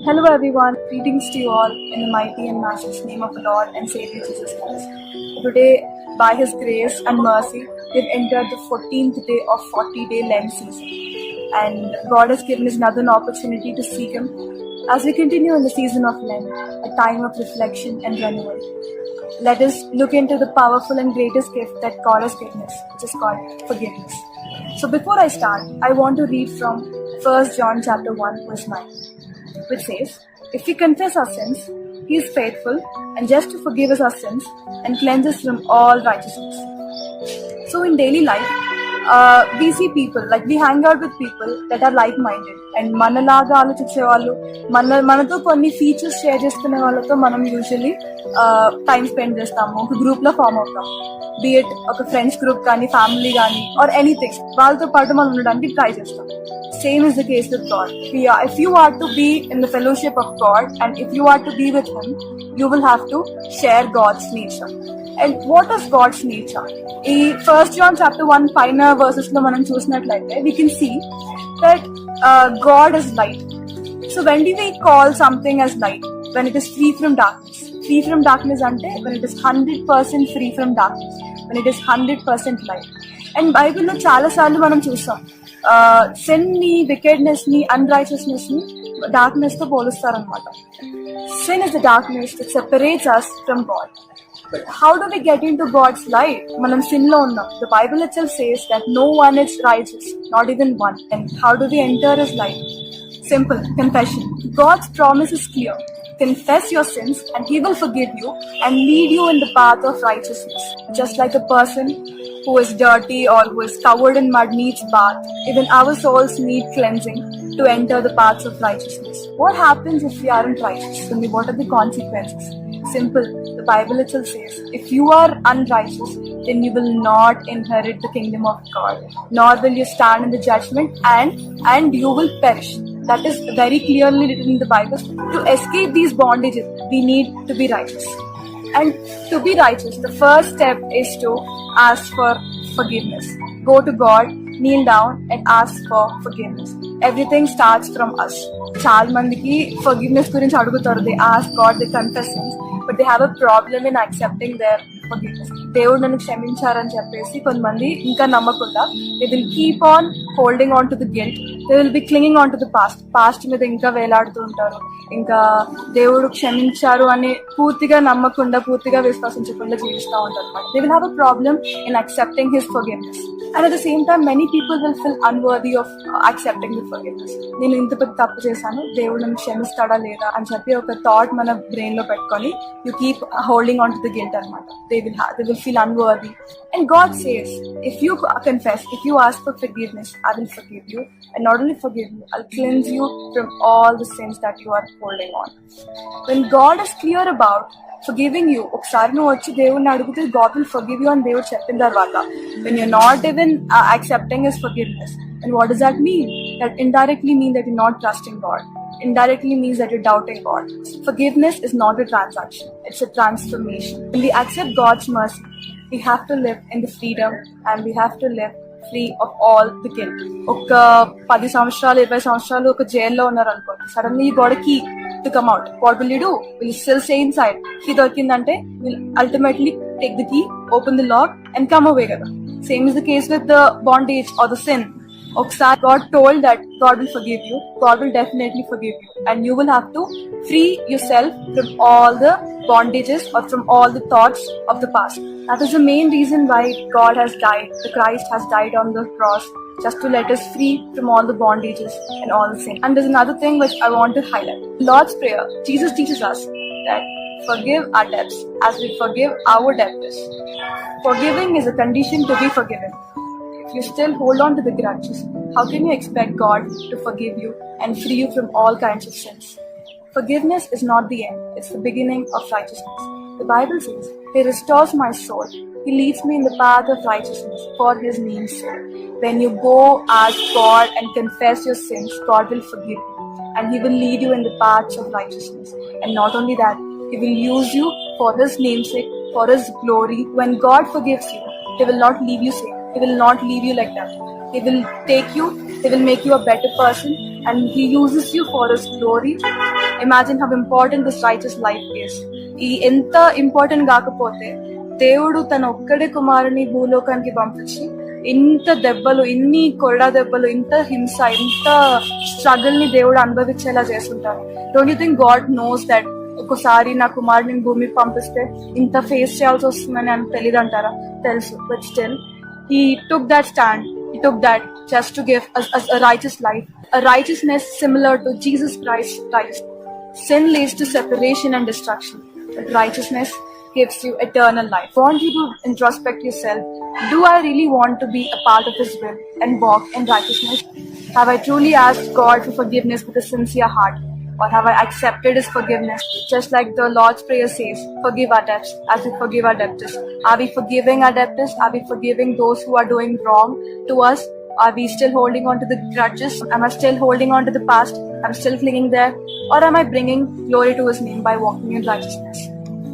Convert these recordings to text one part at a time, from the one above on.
Hello everyone, greetings to you all in the mighty and matchless name of the Lord and Savior Jesus Christ. Today, by His grace and mercy, we've entered the 14th day of 40-day Lent season. And God has given us another opportunity to seek Him as we continue in the season of Lent, a time of reflection and renewal. Let us look into the powerful and greatest gift that God has given us, which is called forgiveness. So before I start, I want to read from 1 John chapter 1 verse 9. Which says, if we confess our sins, He is faithful and just to forgive us our sins and cleanse us from all righteousness. So in daily life, we see people, like we hang out with people that are like-minded and మనలాగా ఆలోచించే వాళ్ళు మనతో కొన్ని features share చేసుకునే వాళ్ళతో మనం usually time spend చేస్తాము, ఒక గ్రూప్ లో ఫామ్ అవుతాం. బిఎట్ ఒక ఫ్రెండ్స్ గ్రూప్ కానీ ఫ్యామిలీ కానీ ఆర్ ఎనీథింగ్, వాళ్ళతో పాటు మనం ఉండడానికి ట్రై చేస్తాం. Same is the case with God. If you are to be in the fellowship of God and if you are to be with Him, you will have to share God's nature. And what is God's nature? In 1 John chapter 1 pina verses lo manam chusinattlaithe, we can see that God is light. So when do we call something as light? When it is free from darkness. Free from darkness ante when it is 100% free from darkness. When it is 100% light. And Bible lo chaala saarlu manam chusam. Sin ni, wickedness ni, unrighteousness ni, darkness to polustaranamata. Sin is the darkness that separates us from God. But how do we get into God's light? Manam sin lo unnam. The Bible itself says that no one is righteous, not even one. And how do we enter His light? Simple, confession. God's promise is clear. Confess your sins and He will forgive you and lead you in the path of righteousness. Just like a person who is dirty or who is covered in mud needs bath, even our souls need cleansing to enter the paths of righteousness. What happens if we aren't righteous? What are the consequences? Simple. The Bible itself says, if you are unrighteous, then you will not inherit the kingdom of God, nor will you stand in the judgment, and you will perish. That is very clearly written in the Bible. To escape these bondages, we need to be righteous. And to be righteous, the first step is to ask for forgiveness. Go to God, kneel down and ask for forgiveness. Everything starts from us. Chaal mandiki forgiveness gurinchi adugutaru. They ask God, they confess sins, but they have a problem in accepting their forgiveness. దేవుడు నన్ను క్షమించారని చెప్పేసి కొంతమంది ఇంకా నమ్మకుండా they will keep on holding on to the guilt. They will be clinging on to the past మీద ఇంకా వేలాడుతూ ఉంటారు. ఇంకా దేవుడు క్షమించారు అని పూర్తిగా నమ్మకుండా, పూర్తిగా విశ్వసించకుండా జీవిస్తూ ఉంటారు అన్నమాట. They will have a problem in accepting His forgiveness. And at the same time, many people will feel unworthy of accepting the forgiveness. నేను ఇంత పెద్ద తప్పు చేశాను, దేవుడు నన్ను క్షమిస్తాడా లేదా అని చెప్పి ఒక థాట్ మన బ్రెయిన్ లో పెట్టుకొని you keep holding on to the guilt అన్నమాట. They will feel unworthy. And God says, if you confess, if you ask for forgiveness, I will forgive you. And not only forgive you, I'll cleanse you from all the sins that you are holding on. When God is clear about forgiving you, ఒకసారి నువ్వు వచ్చి దేవుడిని అడిగితే God will forgive you అని దేవుడు చెప్పిన తర్వాత, when you're not even accepting His forgiveness, and what does that mean? That indirectly means that you're not trusting God. Indirectly means that you're doubting God. Forgiveness is not a transaction, it's a transformation. When we accept God's mercy, we have to live in the freedom and we have to live free of all the guilt. ఒక 10 సంవత్సరాలు 20 సంవత్సరాలు ఒక జైల్లో ఉన్నారు అనుకోండి, suddenly you got a key to come out. What will you do? Will you still stay inside? Key దొరికిందంటే will ultimately take the key, open the lock and come away కదా. Same is the case with the bondage or the sin. Oksaar God told that God will forgive you. God will definitely forgive you. And you will have to free yourself from all the bondages or from all the thoughts of the past. That is the main reason why God has died. The Christ has died on the cross just to let us free from all the bondages and all the sin. And there's another thing which I want to highlight. Lord's Prayer, Jesus teaches us that forgive our debts as we forgive our debtors. Forgiving is a condition to be forgiven. If you still hold on to the grudges, how can you expect God to forgive you and free you from all kinds of sins? Forgiveness is not the end, it's the beginning of righteousness. The Bible says, He restores my soul. He leads me in the path of righteousness for His name's sake. When you go ask God and confess your sins, God will forgive you and He will lead you in the paths of righteousness. And not only that, He will use you for His name's sake, for His glory. When God forgives you, He will not leave you safe. He will not leave you like that. He will take you, He will make you a better person, and He uses you for His glory imagine how important this righteous life is. ఈ ఎంత important కాకపోతే దేవుడు తన ఒక్కడే కుమారుని భూలోకానికి పంపించి ఇంత దెబ్బలు, ఇన్ని కొరడా దెబ్బలు, ఇంత హింస, ఇంత స్ట్రగుల్ ని దేవుడు అనుభవించేలా చేస్తుంటారు. Don't you think God knows that ఒకసారి నా కుమారుని భూమికి పంపిస్తే ఇంత ఫేస్ చేయాల్సి వస్తుందని అని తెలియదు అంటారా? తెలుసు. But still he took that stand. He took that just to give us a righteous life, a righteousness similar to Jesus Christ's righteousness. Sin leads to separation and destruction, but righteousness gives you eternal life. I want you to introspect yourself. Do I really want to be a part of His will and walk in righteousness? Have I truly asked God for forgiveness with a sincere heart? Or have I accepted His forgiveness? Just like the Lord's Prayer says, forgive our debts as we forgive our debtors. Are we forgiving our debtors? Are we forgiving those who are doing wrong to us? Are we still holding on to the grudges? Am I still holding on to the past? Am I still clinging there? Or am I bringing glory to His name by walking in righteousness?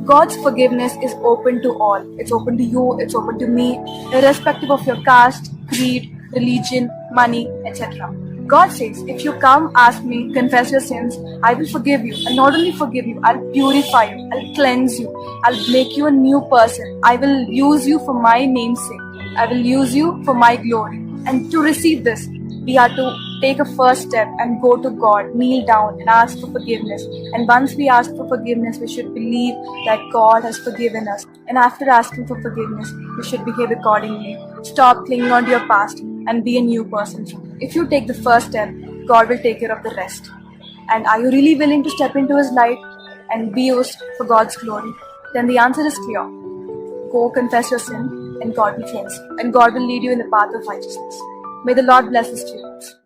God's forgiveness is open to all. It's open to you, it's open to me, irrespective of your caste, creed, religion, money, etc. God says, if you come, ask me, confess your sins, I will forgive you. And not only forgive you, I'll purify you, I'll cleanse you, I'll make you a new person. I will use you for my name's sake. I will use you for my glory. And to receive this, we have to take a first step and go to God, kneel down and ask for forgiveness. And once we ask for forgiveness, we should believe that God has forgiven us. And after asking for forgiveness, we should behave accordingly. Stop clinging on to your past and be a new person. If you take the first step, God will take care of the rest. And are you really willing to step into His light and be used for God's glory? Then the answer is clear. Go confess your sin and God will cleanse you. And God will lead you in the path of righteousness. May the Lord bless His children.